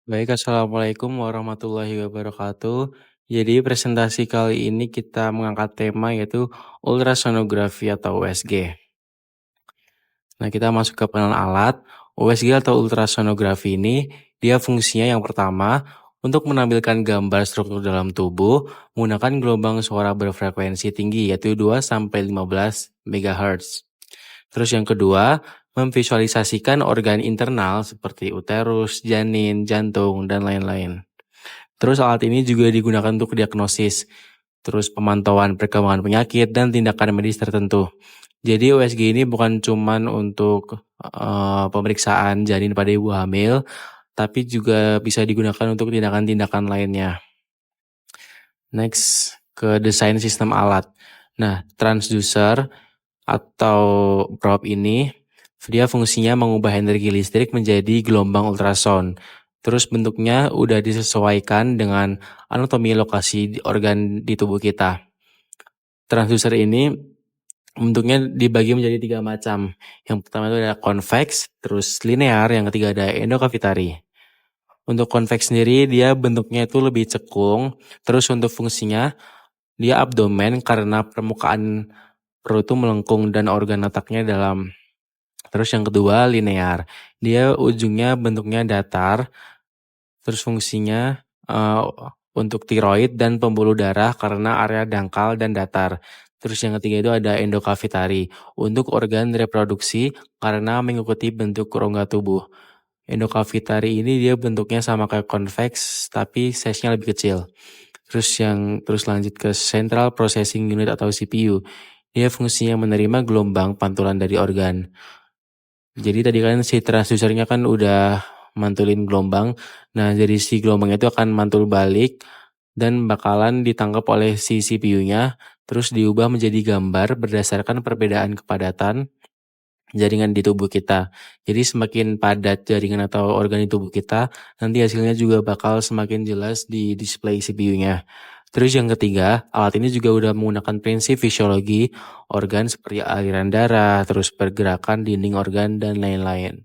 Baik, assalamualaikum warahmatullahi wabarakatuh. Jadi presentasi kali ini kita mengangkat tema yaitu ultrasonografi atau USG. Nah, kita masuk ke pengenalan alat. USG atau ultrasonografi ini dia fungsinya yang pertama untuk menampilkan gambar struktur dalam tubuh menggunakan gelombang suara berfrekuensi tinggi yaitu 2 sampai 15 MHz. Terus yang kedua, memvisualisasikan organ internal seperti uterus, janin, jantung, dan lain-lain. Terus alat ini juga digunakan untuk diagnosis, terus pemantauan perkembangan penyakit dan tindakan medis tertentu. Jadi USG ini bukan cuman untuk pemeriksaan janin pada ibu hamil, tapi juga bisa digunakan untuk tindakan-tindakan lainnya. Next, ke desain sistem alat. Nah, transducer atau probe ini dia fungsinya mengubah energi listrik menjadi gelombang ultrasound. Terus bentuknya udah disesuaikan dengan anatomi lokasi organ di tubuh kita. Transducer ini bentuknya dibagi menjadi 3 macam. Yang pertama itu ada convex, terus linear, yang ketiga ada endokavitari. Untuk convex sendiri dia bentuknya itu lebih cekung, terus untuk fungsinya dia abdomen karena permukaan perut itu melengkung dan organ letaknya dalam. Terus yang kedua linear, dia ujungnya bentuknya datar, terus fungsinya untuk tiroid dan pembuluh darah karena area dangkal dan datar. Terus yang ketiga itu ada endokavitari, untuk organ reproduksi karena mengikuti bentuk rongga tubuh. Endokavitari ini dia bentuknya sama kayak convex tapi size-nya lebih kecil. Terus lanjut ke Central Processing Unit atau CPU. Dia fungsinya menerima gelombang pantulan dari organ. Jadi tadi kan si transducernya kan udah mantulin gelombang. Nah, jadi si gelombang itu akan mantul balik dan bakalan ditangkap oleh si CPU-nya, terus diubah menjadi gambar berdasarkan perbedaan kepadatan jaringan di tubuh kita. Jadi semakin padat jaringan atau organ di tubuh kita, nanti hasilnya juga bakal semakin jelas di display CPU-nya. Terus yang ketiga, alat ini juga udah menggunakan prinsip fisiologi organ seperti aliran darah, terus pergerakan dinding organ, dan lain-lain.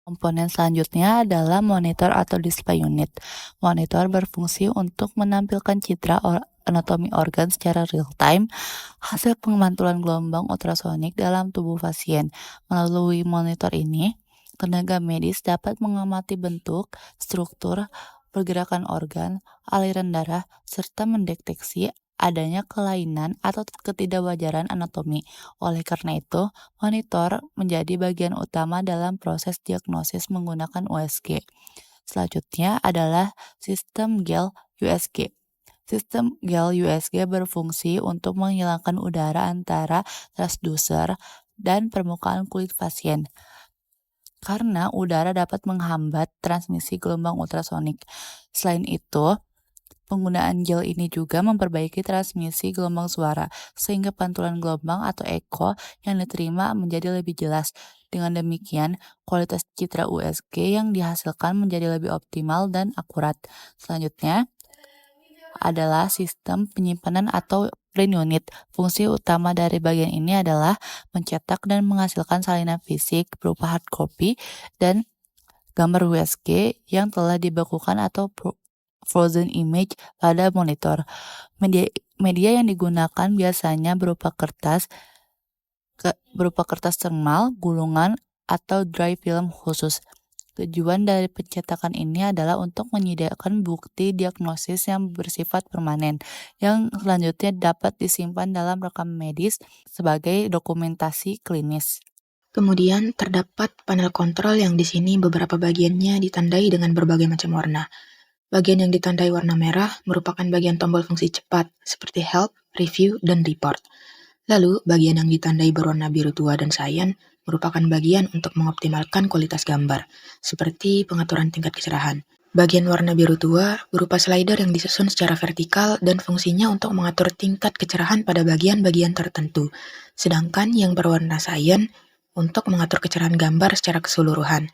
Komponen selanjutnya adalah monitor atau display unit. Monitor berfungsi untuk menampilkan citra anatomi organ secara real time, hasil pemantulan gelombang ultrasonik dalam tubuh pasien. Melalui monitor ini, tenaga medis dapat mengamati bentuk, struktur, pergerakan organ, aliran darah, serta mendeteksi adanya kelainan atau ketidakwajaran anatomi. Oleh karena itu, monitor menjadi bagian utama dalam proses diagnosis menggunakan USG. Selanjutnya adalah sistem gel USG. Sistem gel USG berfungsi untuk menghilangkan udara antara transducer dan permukaan kulit pasien. Karena udara dapat menghambat transmisi gelombang ultrasonik. Selain itu, penggunaan gel ini juga memperbaiki transmisi gelombang suara, sehingga pantulan gelombang atau echo yang diterima menjadi lebih jelas. Dengan demikian, kualitas citra USG yang dihasilkan menjadi lebih optimal dan akurat. Selanjutnya adalah sistem penyimpanan atau print unit. Fungsi utama dari bagian ini adalah mencetak dan menghasilkan salinan fisik berupa hard copy dan gambar USG yang telah dibekukan atau frozen image pada monitor. Media yang digunakan biasanya berupa kertas thermal, gulungan, atau dry film khusus. Tujuan dari pencetakan ini adalah untuk menyediakan bukti diagnosis yang bersifat permanen, yang selanjutnya dapat disimpan dalam rekam medis sebagai dokumentasi klinis. Kemudian terdapat panel kontrol yang di sini beberapa bagiannya ditandai dengan berbagai macam warna. Bagian yang ditandai warna merah merupakan bagian tombol fungsi cepat seperti help, review, dan report. Lalu, bagian yang ditandai berwarna biru tua dan cyan merupakan bagian untuk mengoptimalkan kualitas gambar, seperti pengaturan tingkat kecerahan. Bagian warna biru tua berupa slider yang disusun secara vertikal dan fungsinya untuk mengatur tingkat kecerahan pada bagian-bagian tertentu, sedangkan yang berwarna cyan untuk mengatur kecerahan gambar secara keseluruhan.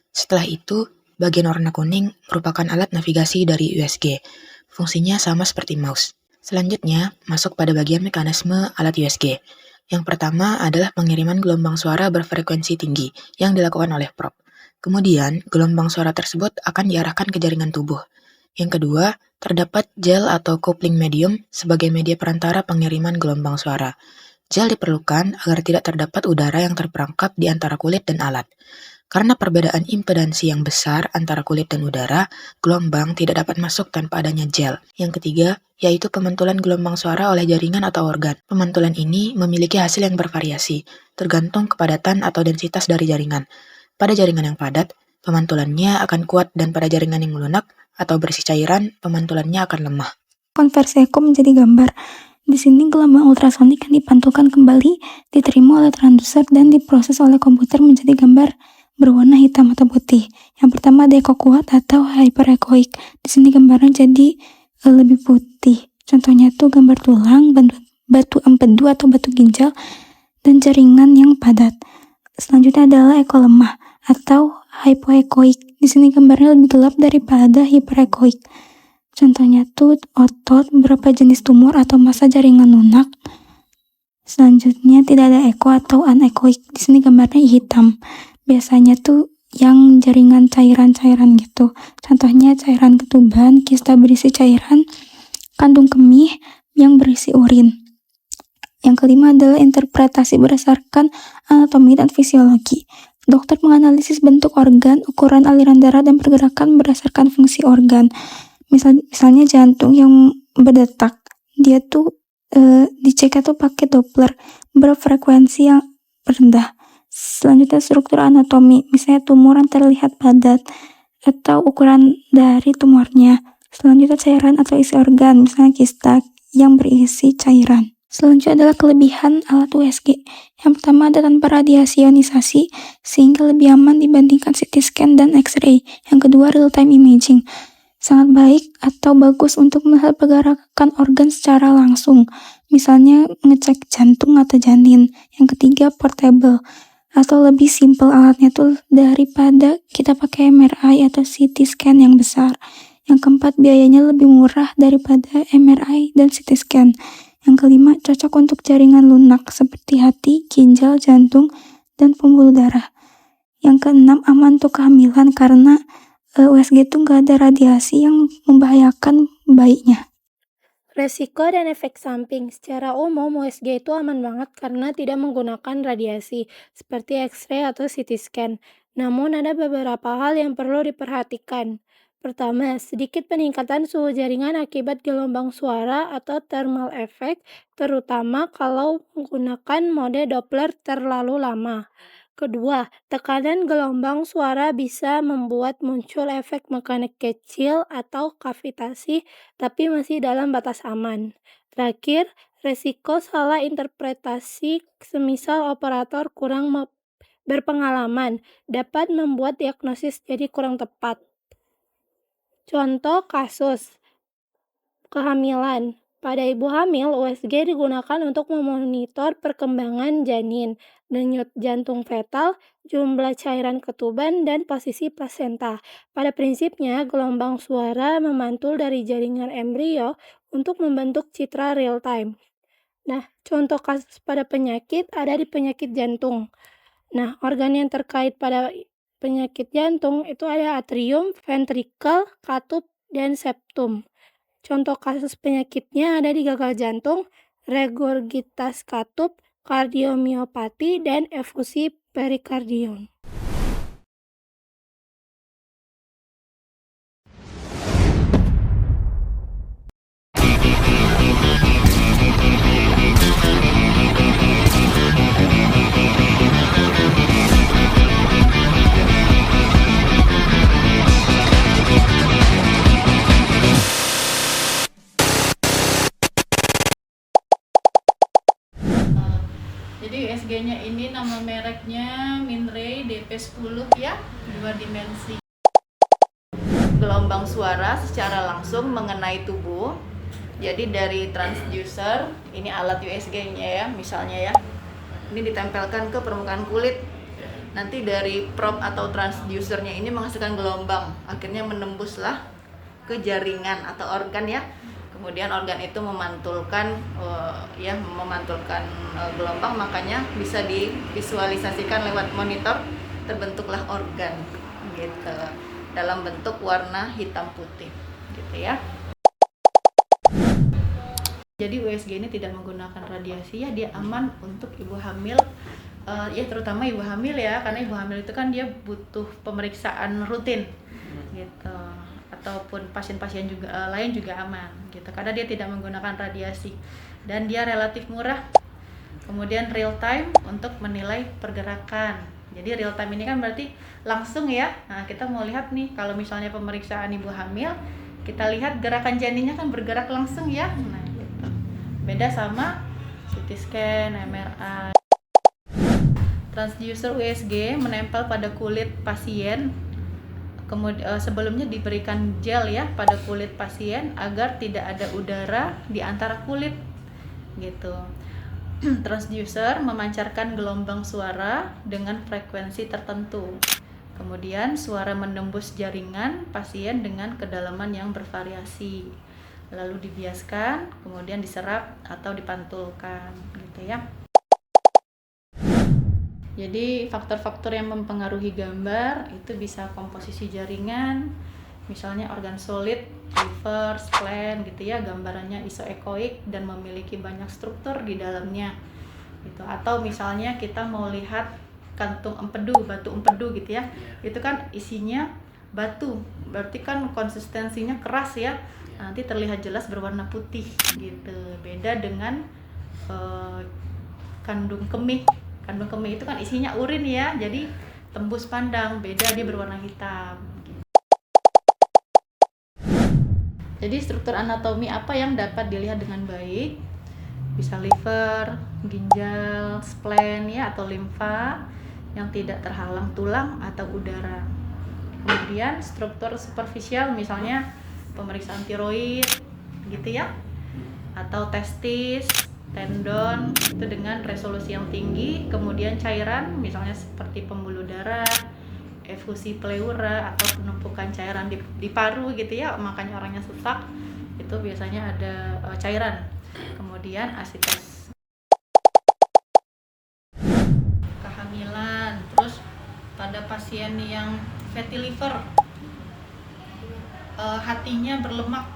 Setelah itu, bagian warna kuning merupakan alat navigasi dari USG. Fungsinya sama seperti mouse. Selanjutnya, masuk pada bagian mekanisme alat USG. Yang pertama adalah pengiriman gelombang suara berfrekuensi tinggi yang dilakukan oleh probe. Kemudian, gelombang suara tersebut akan diarahkan ke jaringan tubuh. Yang kedua, terdapat gel atau coupling medium sebagai media perantara pengiriman gelombang suara. Gel diperlukan agar tidak terdapat udara yang terperangkap di antara kulit dan alat. Karena perbedaan impedansi yang besar antara kulit dan udara, gelombang tidak dapat masuk tanpa adanya gel. Yang ketiga, yaitu pemantulan gelombang suara oleh jaringan atau organ. Pemantulan ini memiliki hasil yang bervariasi, tergantung kepadatan atau densitas dari jaringan. Pada jaringan yang padat, pemantulannya akan kuat dan pada jaringan yang lunak atau bersih cairan, pemantulannya akan lemah. Konversi echo menjadi gambar. Di sini gelombang ultrasonik yang dipantulkan kembali diterima oleh transducer dan diproses oleh komputer menjadi gambar berwarna hitam atau putih. Yang pertama ada echo kuat atau hyperechoic. Di sini gambarnya jadi lebih putih. Contohnya tuh gambar tulang, batu empedu atau batu ginjal, dan jaringan yang padat. Selanjutnya adalah echo lemah atau hypoechoic. Di sini gambarnya lebih gelap daripada hyperechoic. Contohnya tuh otot, beberapa jenis tumor atau massa jaringan lunak. Selanjutnya tidak ada echo atau anechoic. Di sini gambarnya hitam. Biasanya tuh yang jaringan cairan-cairan gitu. Contohnya cairan ketuban, kista berisi cairan, kandung kemih yang berisi urin. Yang kelima adalah interpretasi berdasarkan anatomi dan fisiologi. Dokter menganalisis bentuk organ, ukuran aliran darah, dan pergerakan berdasarkan fungsi organ. Misalnya jantung yang berdetak, dia tuh dicek atau pakai Doppler berfrekuensi yang rendah. Selanjutnya struktur anatomi, misalnya tumor yang terlihat padat atau ukuran dari tumornya. Selanjutnya cairan atau isi organ, misalnya kista yang berisi cairan. Selanjutnya adalah kelebihan alat USG. Yang pertama ada tanpa radiasi ionisasi, sehingga lebih aman dibandingkan CT scan dan X-ray. Yang kedua real-time imaging. Sangat baik atau bagus untuk melihat pergerakan organ secara langsung. Misalnya ngecek jantung atau janin. Yang ketiga portable atau lebih simple alatnya tuh daripada kita pakai MRI atau CT scan yang besar. Yang keempat biayanya lebih murah daripada MRI dan CT scan. Yang kelima cocok untuk jaringan lunak seperti hati, ginjal, jantung, dan pembuluh darah. Yang keenam aman untuk kehamilan karena USG itu nggak ada radiasi yang membahayakan bayinya. Resiko dan efek samping. Secara umum, USG itu aman banget karena tidak menggunakan radiasi, seperti X-ray atau CT scan. Namun, ada beberapa hal yang perlu diperhatikan. Pertama, sedikit peningkatan suhu jaringan akibat gelombang suara atau thermal effect, terutama kalau menggunakan mode Doppler terlalu lama. Kedua, tekanan gelombang suara bisa membuat muncul efek mekanik kecil atau kavitasi, tapi masih dalam batas aman. Terakhir, resiko salah interpretasi, semisal operator kurang berpengalaman, dapat membuat diagnosis jadi kurang tepat. Contoh kasus kehamilan. Pada ibu hamil, USG digunakan untuk memonitor perkembangan janin, denyut jantung fetal, jumlah cairan ketuban, dan posisi plasenta. Pada prinsipnya, gelombang suara memantul dari jaringan embrio untuk membentuk citra real time. Nah, contoh kasus pada penyakit ada di penyakit jantung. Nah, organ yang terkait pada penyakit jantung itu ada atrium, ventricle, katup, dan septum. Contoh kasus penyakitnya ada di gagal jantung, regurgitas katup, kardiomiopati, dan efusi perikardium. Jadi USG-nya ini nama mereknya Minray DP10 ya, 2 dimensi. Gelombang suara secara langsung mengenai tubuh. Jadi dari transducer, ini alat USG-nya ya, misalnya ya. Ini ditempelkan ke permukaan kulit. Nanti dari probe atau transducernya ini menghasilkan gelombang, akhirnya menembuslah ke jaringan atau organ ya. Kemudian organ itu memantulkan gelombang, makanya bisa divisualisasikan lewat monitor, terbentuklah organ. gitu, dalam bentuk warna hitam putih gitu ya. Jadi USG ini tidak menggunakan radiasi ya, dia aman untuk ibu hamil, ya terutama ibu hamil ya, karena ibu hamil itu kan dia butuh pemeriksaan rutin gitu, ataupun pasien-pasien juga lain juga aman gitu, karena dia tidak menggunakan radiasi dan dia relatif murah. Kemudian real time untuk menilai pergerakan. Jadi real time ini kan berarti langsung ya. Nah, kita mau lihat nih kalau misalnya pemeriksaan ibu hamil, kita lihat gerakan janinnya kan bergerak langsung ya. Nah, gitu. Beda sama CT scan, MRI. Transducer USG menempel pada kulit pasien. Kemudian sebelumnya diberikan gel ya pada kulit pasien agar tidak ada udara di antara kulit gitu. Transducer memancarkan gelombang suara dengan frekuensi tertentu. Kemudian suara menembus jaringan pasien dengan kedalaman yang bervariasi. Lalu dibiaskan, kemudian diserap atau dipantulkan gitu ya. Jadi faktor-faktor yang mempengaruhi gambar itu bisa komposisi jaringan, misalnya organ solid, liver, spleen gitu ya, gambarannya isoekoik dan memiliki banyak struktur di dalamnya gitu. Atau misalnya kita mau lihat kantung empedu, batu empedu gitu ya, itu kan isinya batu, berarti kan konsistensinya keras ya, nanti terlihat jelas berwarna putih gitu. Beda dengan kandung kemih. Kandung kemih itu kan isinya urin ya, jadi tembus pandang, beda dia berwarna hitam. Jadi struktur anatomi apa yang dapat dilihat dengan baik? Bisa liver, ginjal, spleen ya atau limfa yang tidak terhalang tulang atau udara. Kemudian struktur superficial misalnya pemeriksaan tiroid gitu ya, atau testis, tendon itu dengan resolusi yang tinggi. Kemudian cairan misalnya seperti pembuluh darah, efusi pleura atau penumpukan cairan di paru gitu ya, makanya orangnya sesak, itu biasanya ada cairan. Kemudian asites kehamilan, terus pada pasien yang fatty liver, hatinya berlemak,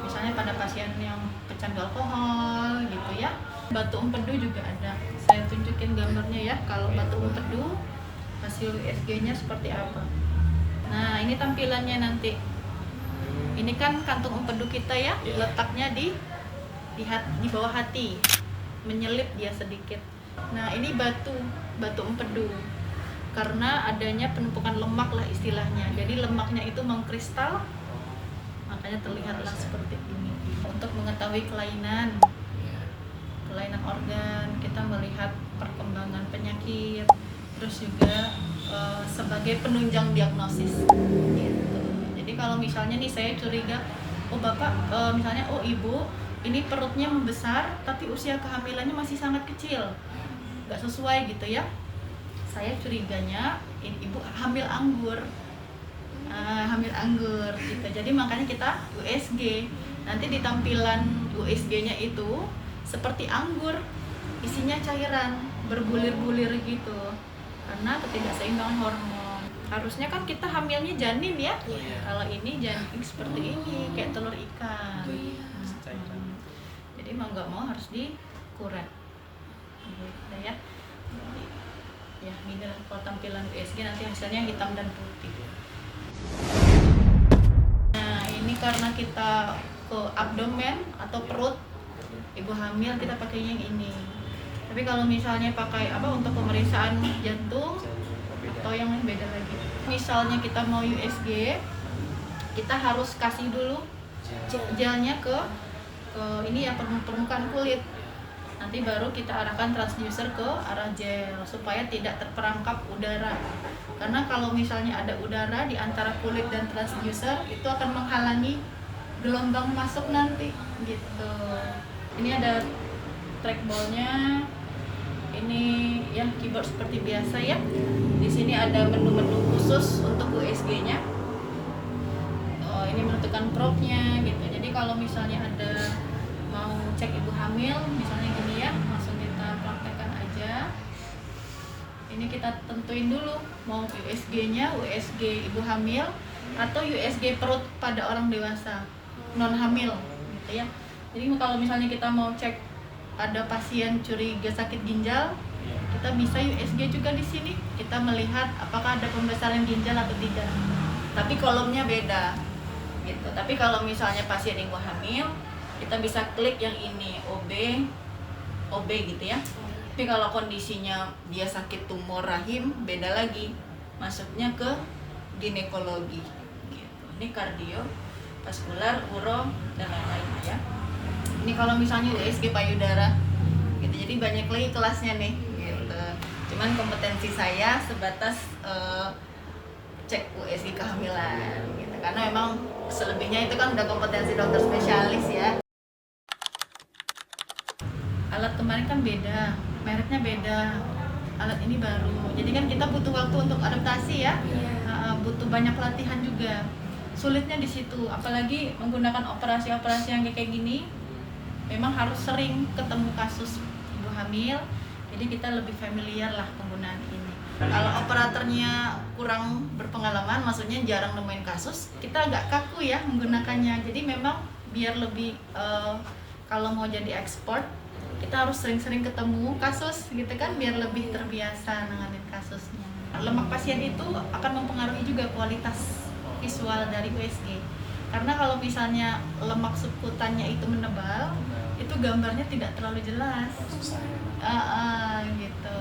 misalnya pada pasien yang pecandu alkohol gitu ya. Batu empedu juga ada, saya tunjukin gambarnya ya. Kalau batu empedu hasil USG-nya seperti apa. Nah, ini tampilannya nanti. Ini kan kantung empedu kita ya, letaknya di bawah hati, menyelip dia sedikit. Nah, ini batu empedu, karena adanya penumpukan lemak lah istilahnya. Jadi lemaknya itu mengkristal, makanya terlihatlah seperti ini. Untuk mengetahui kelainan organ, kita melihat perkembangan penyakit, terus juga sebagai penunjang diagnosis gitu. Jadi kalau misalnya nih saya curiga, oh bapak, misalnya oh ibu ini perutnya membesar tapi usia kehamilannya masih sangat kecil, nggak sesuai gitu ya, saya curiganya ini ibu hamil anggur. Hamil anggur gitu. Jadi makanya kita USG. Nanti di tampilan USG-nya itu seperti anggur, isinya cairan, berbulir-bulir gitu. Karena ketidakseimbangan hormon. Harusnya kan kita hamilnya janin ya. Kalau ini janin seperti ini, kayak telur ikan. Jadi mau nggak mau harus dikuret. Gitu ya. Ya, ini kalau tampilan USG nanti hasilnya hitam dan putih. Nah, ini karena kita ke abdomen atau perut ibu hamil, kita pakainya yang ini. Tapi kalau misalnya pakai untuk pemeriksaan jantung atau yang beda lagi. Misalnya kita mau USG, kita harus kasih dulu gelnya ke ini ya, permukaan kulit. Nanti baru kita arahkan transducer ke arah gel supaya tidak terperangkap udara. Karena kalau misalnya ada udara di antara kulit dan transducer, itu akan menghalangi gelombang masuk nanti gitu. Ini ada trackballnya. Ini ya keyboard seperti biasa ya. Di sini ada menu-menu khusus untuk USG-nya. Ini menentukan probe-nya gitu. Jadi kalau misalnya ada mau cek ibu hamil misalnya gini ya, langsung kita praktekkan aja. Ini kita tentuin dulu mau USG-nya USG ibu hamil atau USG perut pada orang dewasa non hamil gitu ya. Jadi kalau misalnya kita mau cek ada pasien curiga sakit ginjal, kita bisa USG juga di sini. Kita melihat apakah ada pembesaran ginjal atau tidak. Tapi kolomnya beda gitu. Tapi kalau misalnya pasien ibu hamil, kita bisa klik yang ini OB gitu ya. Tapi kalau kondisinya dia sakit tumor rahim, beda lagi, masuknya ke ginekologi gitu. Ini kardio, vaskular, uro, dan lain-lain ya. Ini kalau misalnya USG payudara gitu. Jadi banyak lagi kelasnya nih gitu. Cuman kompetensi saya sebatas cek USG kehamilan gitu. Karena memang selebihnya itu kan udah kompetensi dokter spesialis ya. Alat kemarin kan beda, mereknya beda, alat ini baru. Jadi kan kita butuh waktu untuk adaptasi ya, butuh banyak latihan juga. Sulitnya di situ, apalagi menggunakan operasi-operasi yang kayak gini, memang harus sering ketemu kasus ibu hamil. Jadi kita lebih familiar lah penggunaan ini. Kalau operatornya kurang berpengalaman, maksudnya jarang nemuin kasus, kita agak kaku ya menggunakannya. Jadi memang biar lebih kalau mau jadi ekspor, kita harus sering-sering ketemu kasus gitu kan, biar lebih terbiasa nanganin kasusnya. Lemak pasien itu akan mempengaruhi juga kualitas visual dari USG. Karena kalau misalnya lemak subkutannya itu menebal, itu gambarnya tidak terlalu jelas. Gitu.